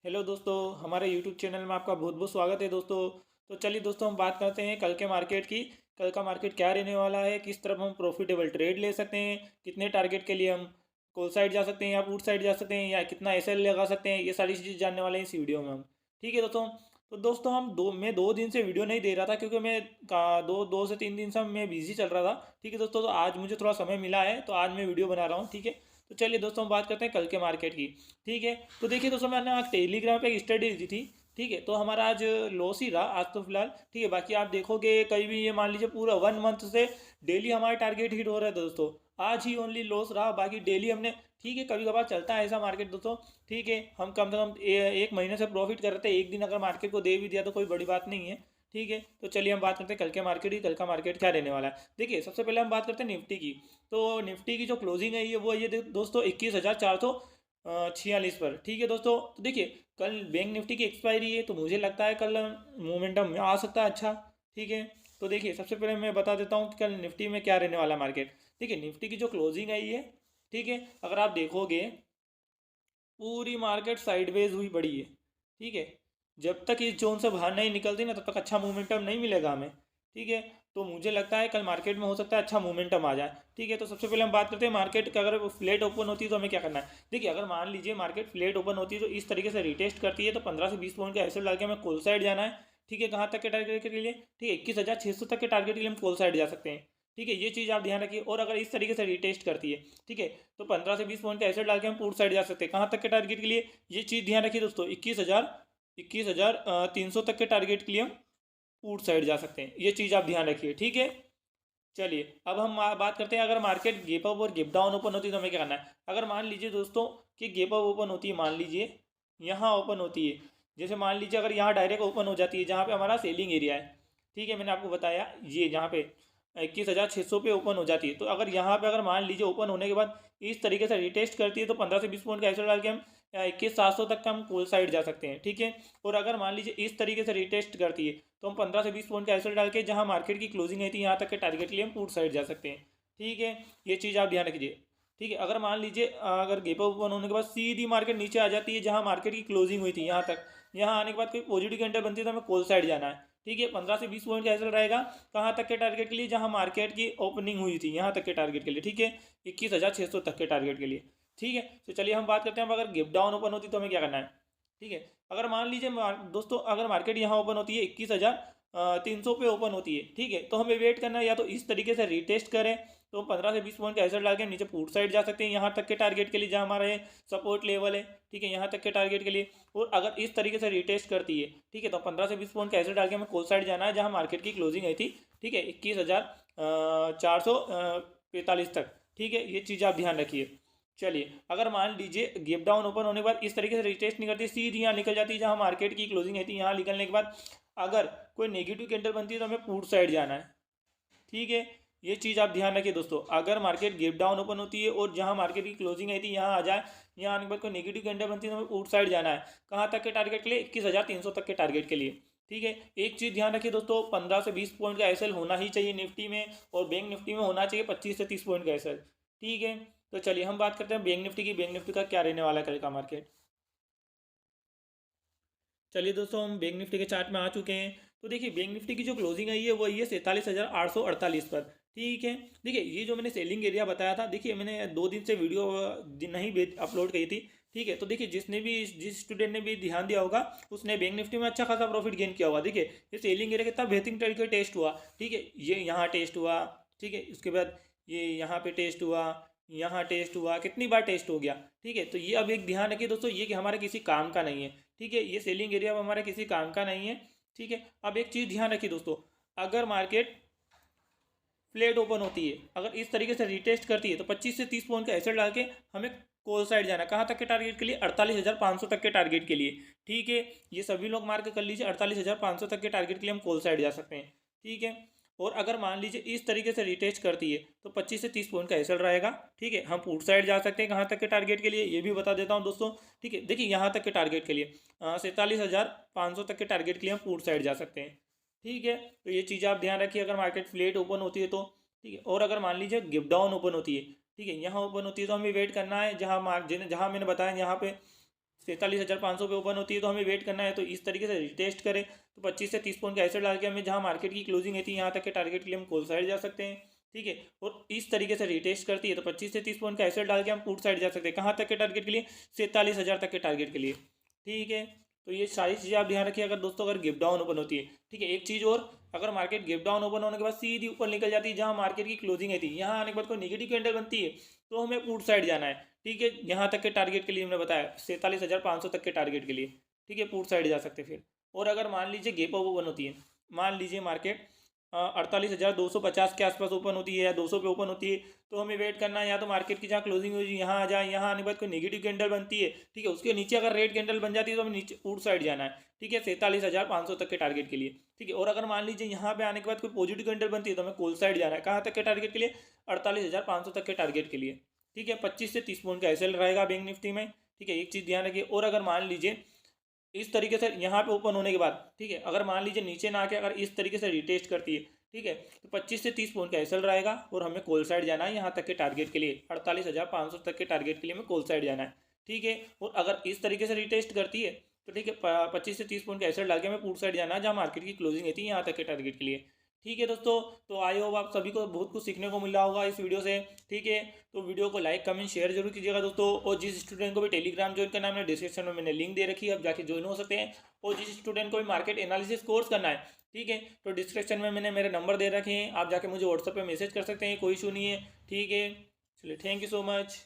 Hello दोस्तों, हमारे YouTube channel में आपका बहुत बहुत स्वागत है दोस्तों। तो चलिए दोस्तों, हम बात करते हैं कल के मार्केट की। कल का मार्केट क्या रहने वाला है, किस तरफ हम प्रॉफिटेबल ट्रेड ले सकते हैं, कितने टारगेट के लिए हम कॉल साइड जा सकते हैं या पुट साइड जा सकते हैं, या कितना एसएल लगा सकते हैं, ये सारी चीज़ जानने वाले हैं इस वीडियो में हम। ठीक है दोस्तों। तो दोस्तों मैं 2 दिन से वीडियो नहीं दे रहा था, क्योंकि मैं दो दो से 3 दिन से मैं बिजी चल रहा था। ठीक है दोस्तों, तो आज मुझे थोड़ा समय मिला है, तो आज मैं वीडियो बना रहा हूँ। ठीक है। तो चलिए दोस्तों, हम बात करते हैं कल के मार्केट की। ठीक है। तो देखिए दोस्तों, मैंने आज टेलीग्राम पे एक स्टडी दी थी। ठीक है। तो हमारा आज लॉस ही रहा आज तो फिलहाल। ठीक है। बाकी आप देखोगे कहीं भी, ये मान लीजिए पूरा 1 मंथ से डेली हमारा टारगेट हिट हो रहा है दोस्तों। आज ही ओनली लॉस रहा, बाकी डेली हमने। ठीक है, कभी कभार चलता है ऐसा मार्केट दोस्तों। ठीक है, हम कम से कम एक महीने से प्रॉफिट कर रहे थे, एक दिन अगर मार्केट को दे भी दिया तो कोई बड़ी बात नहीं है। ठीक है। तो चलिए हम बात करते हैं कल के मार्केट की। कल का मार्केट क्या रहने वाला है, देखिए सबसे पहले हम बात करते हैं निफ्टी की। तो निफ्टी की जो क्लोजिंग है ये वो ये दोस्तों 21,446 पर। ठीक है दोस्तों। तो देखिए, कल बैंक निफ्टी की एक्सपायरी है, तो मुझे लगता है कल मोमेंटम में आ सकता है अच्छा। ठीक है। तो देखिए, सबसे पहले मैं बता देता हूँ कि कल निफ्टी में क्या रहने वाला मार्केट। देखिए, निफ्टी की जो क्लोजिंग है ये। ठीक है। अगर आप देखोगे, पूरी मार्केट साइडवेज हुई पड़ी है। ठीक है। जब तक इस जोन से बाहर नहीं निकलती ना, तब तक अच्छा मोमेंटम नहीं मिलेगा हमें। ठीक है। तो मुझे लगता है कल मार्केट में हो सकता है अच्छा मोमेंटम आ जाए। ठीक है। तो सबसे पहले हम बात करते हैं मार्केट का, अगर फ्लेट ओपन होती है तो हमें क्या करना है। देखिए, अगर मान लीजिए मार्केट फ्लेट ओपन होती है तो इस तरीके से रिटेस्ट करती है, तो 15 से 20 पॉइंट का ऐसे डाल के हमें कॉल साइड जाना है। ठीक है। कहाँ तक के टारगेट के लिए, ठीक है, 21,600 तक के टारगेट के लिए हम कॉल साइड जा सकते हैं। ठीक है, ये चीज़ आप ध्यान रखिए। और अगर इस तरीके से रिटेस्ट करती है, ठीक है, तो 15 से 20 पॉइंट का एसेट डाल के हम पुट साइड जा सकते हैं। कहाँ तक के टारगेट के लिए, ये चीज़ ध्यान रखिए दोस्तों, 21,300 तक के टारगेट के लिए हम पुट साइड जा सकते हैं। ये चीज़ आप ध्यान रखिए। ठीक है। चलिए, अब हम बात करते हैं, अगर मार्केट गेप अप और गेप डाउन ओपन होती है तो हमें क्या करना है। अगर मान लीजिए दोस्तों कि गेप अप ओपन होती है, मान लीजिए यहाँ ओपन होती है, जैसे मान लीजिए अगर यहाँ डायरेक्ट ओपन हो जाती है जहाँ पे हमारा सेलिंग एरिया है। ठीक है, मैंने आपको बताया ये जहाँ पे 21,600 पे ओपन हो जाती है, तो अगर यहाँ पे अगर मान लीजिए ओपन होने के बाद इस तरीके से रिटेस्ट करती है, तो 15 से 20 पॉइंट का ऐसे डाल के हम 21,700 तक का हम कॉल साइड जा सकते हैं। ठीक है। और अगर मान लीजिए इस तरीके से रिटेस्ट करती है, तो हम 15 से 20 पॉइंट का एसेट डाल के जहाँ मार्केट की क्लोजिंग आई थी यहाँ तक के टारगेट के लिए हम पुट साइड जा सकते हैं। ठीक है, ये चीज़ आप ध्यान रखिए। ठीक है। अगर मान लीजिए अगर गेप अप ओपन होने के बाद सीधी मार्केट नीचे आ जाती है जहाँ मार्केट की क्लोजिंग हुई थी यहाँ तक, यहाँ आने के बाद कोई पॉजिटिव कैंडल बनती है तो हमें कॉल साइड जाना है। ठीक है, 15 से 20 पॉइंट का एसेट रहेगा कहाँ तक के टारगेट के लिए, जहाँ मार्केट की ओपनिंग हुई थी यहाँ तक के टारगेट के लिए। ठीक है, 21,600 तक के टारगेट के लिए। ठीक है। तो चलिए हम बात करते हैं, अब अगर गेप डाउन ओपन होती तो हमें क्या करना है। ठीक है। अगर मान लीजिए दोस्तों, अगर मार्केट यहाँ ओपन होती है 21,300 पे ओपन होती है, ठीक है, तो हमें वेट करना है, या तो इस तरीके से रिटेस्ट करें तो 15 से 20 पॉइंट का एसेट डाल के नीचे पुट साइड जा सकते हैं यहाँ तक के टारगेट के लिए जहाँ हमारा ये सपोर्ट लेवल है। ठीक है, यहाँ तक के टारगेट के लिए। और अगर इस तरीके से रिटेस्ट करती है, ठीक है, तो 15 से 20 पॉइंट का एसेट डाल के हमें कॉल साइड जाना है जहाँ मार्केट की क्लोजिंग आई थी। ठीक है, 21,445 तक। ठीक है, ये चीज़ आप ध्यान रखिए। चलिए, अगर मान लीजिए गैप डाउन ओपन होने के बाद इस तरीके से रिटेस्ट नहीं करती, सीधी यहाँ निकल जाती है जहाँ मार्केट की क्लोजिंग है थी, यहाँ निकलने के बाद अगर कोई नेगेटिव कैंडल बनती है तो हमें पुट साइड जाना है। ठीक है, ये चीज़ आप ध्यान रखिए दोस्तों। अगर मार्केट गैप डाउन ओपन होती है और जहाँ मार्केट की क्लोजिंग आई थी यहाँ आ जाए, यहाँ आने के बाद कोई नेगेटिव कैंडल बनती है तो हमें पुट साइड जाना है। कहाँ तक के टारगेट के लिए, 21,300 तक के टारगेट के लिए। ठीक है, एक चीज़ ध्यान रखिए दोस्तों, 15 से 20 पॉइंट का एसएल होना ही चाहिए निफ्टी में, और बैंक निफ्टी में होना चाहिए 25 से 30 पॉइंट का एसएल। ठीक है। तो चलिए हम बात करते हैं बैंक निफ्टी की। बैंक निफ्टी का क्या रहने वाला है कल का मार्केट। चलिए दोस्तों, हम बैंक निफ्टी के चार्ट में आ चुके हैं। तो देखिए, बैंक निफ्टी की जो क्लोजिंग आई है वो ये 47,848 पर। ठीक है। देखिए, ये जो मैंने सेलिंग एरिया बताया था, देखिए मैंने 2 दिन से वीडियो नहीं अपलोड की थी। ठीक है। तो देखिए, जिस स्टूडेंट ने भी ध्यान दिया होगा उसने बैंक निफ्टी में अच्छा खासा प्रॉफिट गेन किया होगा। देखिए, ये सेलिंग एरिया कितना बेहतरीन तरीके टेस्ट हुआ। ठीक है, ये यहाँ टेस्ट हुआ। ठीक है, उसके बाद ये यहाँ पे टेस्ट हुआ, यहाँ टेस्ट हुआ, कितनी बार टेस्ट हो गया। ठीक है। तो ये अब एक ध्यान रखिए दोस्तों, ये कि हमारे किसी काम का नहीं है। ठीक है, ये सेलिंग एरिया अब हमारे किसी काम का नहीं है। ठीक है। अब एक चीज़ ध्यान रखिए दोस्तों, अगर मार्केट फ्लैट ओपन होती है, अगर इस तरीके से रिटेस्ट करती है, तो 25 से 30 पॉइंट का एसेट डाल के हमें कॉल साइड जाना, कहाँ तक के टारगेट के लिए, 48,500 तक के टारगेट के लिए। ठीक है, ये सभी लोग मार्क कर लीजिए, 48,500 तक के टारगेट के लिए हम कॉल साइड जा सकते हैं। ठीक है। और अगर मान लीजिए इस तरीके से रिटेस्ट करती है तो 25 से 30 पॉइंट का एसेट रहेगा। ठीक है, हम पुट साइड जा सकते हैं कहाँ तक के टारगेट के लिए, ये भी बता देता हूँ दोस्तों। ठीक है, देखिए यहाँ तक के टारगेट के लिए 47,500 तक के टारगेट के लिए हम पुट साइड जा सकते हैं। ठीक है। तो ये चीज़ आप ध्यान रखिए, अगर मार्केट फ्लेट ओपन होती है तो। ठीक है। और अगर मान लीजिए गिव डाउन ओपन होती है, ठीक है, यहाँ ओपन होती है, तो हमें वेट करना है जहाँ जहाँ मैंने बताया यहाँ पे 47,500 पे ओपन होती है तो हमें वेट करना है। तो इस तरीके से रिटेस्ट करें तो 25 से 30 पॉइंट का एसेट डाल के हमें जहाँ मार्केट की क्लोजिंग होती है यहाँ तक के टारगेट के लिए हम कॉल साइड जा सकते हैं, ठीक है। और इस तरीके से रिटेस्ट करती है तो 25 से 30 पॉइंट का एसेट डाल के हम पुट साइड जा सकते हैं। कहाँ तक के टारगेट के लिए? 47,000 तक के टारगेट के लिए, ठीक है। तो ये सारी चीज़ें आप ध्यान रखिए अगर दोस्तों अगर गिव डाउन ओपन होती है, ठीक है। एक चीज़ और, अगर मार्केट गिव डाउन ओपन होने के बाद सीधी ऊपर निकल जाती है जहाँ मार्केट की क्लोजिंग है थी, यहाँ आने के बाद कोई नेगेटिव कैंडल बनती है तो हमें पुट साइड जाना है, ठीक है। यहाँ तक के टारगेट के लिए हमने बताया 47,500 तक के टारगेट के लिए, ठीक है, पुट साइड जा सकते फिर। और अगर मान लीजिए गैप अप ओपन होती है, मान लीजिए मार्केट 48,250 के आसपास ओपन होती है या 200 पे ओपन होती है तो हमें वेट करना है या तो मार्केट की जहाँ क्लोजिंग हुई यहाँ आ जाए, यहाँ आने के बाद कोई नेगेटिव कैंडल बनती है, ठीक है, उसके नीचे अगर रेड कैंडल बन जाती है तो हमें नीचे पुट साइड जाना है, ठीक है, 47,500 तक के टारगेट के लिए, ठीक है। और अगर मान लीजिए यहाँ पे आने के बाद कोई पॉजिटिव कैंडल बनती है तो हमें कॉल साइड जाना है, कहाँ तक के टारगेट के लिए? 48,500 तक के टारगेट के लिए, ठीक है। 25 से 30 पॉइंट का एसएल रहेगा बैंक निफ्टी में, ठीक है, एक चीज़ ध्यान रखिए। और अगर मान लीजिए इस तरीके से यहाँ पे ओपन होने के बाद, ठीक है, अगर मान लीजिए नीचे ना आके अगर इस तरीके से रिटेस्ट करती है, ठीक है, तो 25 से 30 पॉइंट का एसएल रहेगा और हमें कॉल साइड जाना है यहाँ तक के टारगेट के लिए, 48,500 तक के टारगेट के लिए हमें कॉल साइड जाना है, ठीक है। और अगर इस तरीके से रिटेस्ट करती है तो ठीक है 25 से 30 पॉइंट का एसएल डाल के हमें पुट साइड जाना है जहाँ मार्केट की क्लोजिंग होती है यहाँ तक के टारगेट के लिए, ठीक है दोस्तों। तो आई होप आप सभी को बहुत कुछ सीखने को मिल रहा होगा इस वीडियो से, ठीक है। तो वीडियो को लाइक कमेंट शेयर जरूर कीजिएगा दोस्तों। और जिस स्टूडेंट को भी टेलीग्राम ज्वाइन करना है मैंने डिस्क्रिप्शन में मैंने लिंक दे रखी है, आप जाके ज्वाइन हो सकते हैं। और जिस स्टूडेंट को भी मार्केट एनालिसिस कोर्स करना है, ठीक है, तो डिस्क्रिप्शन में मैंने मेरे नंबर दे रखे हैं, आप जाके मुझे व्हाट्सएप पे मैसेज कर सकते हैं, कोई इशू नहीं है, ठीक है। चलिए, थैंक यू सो मच।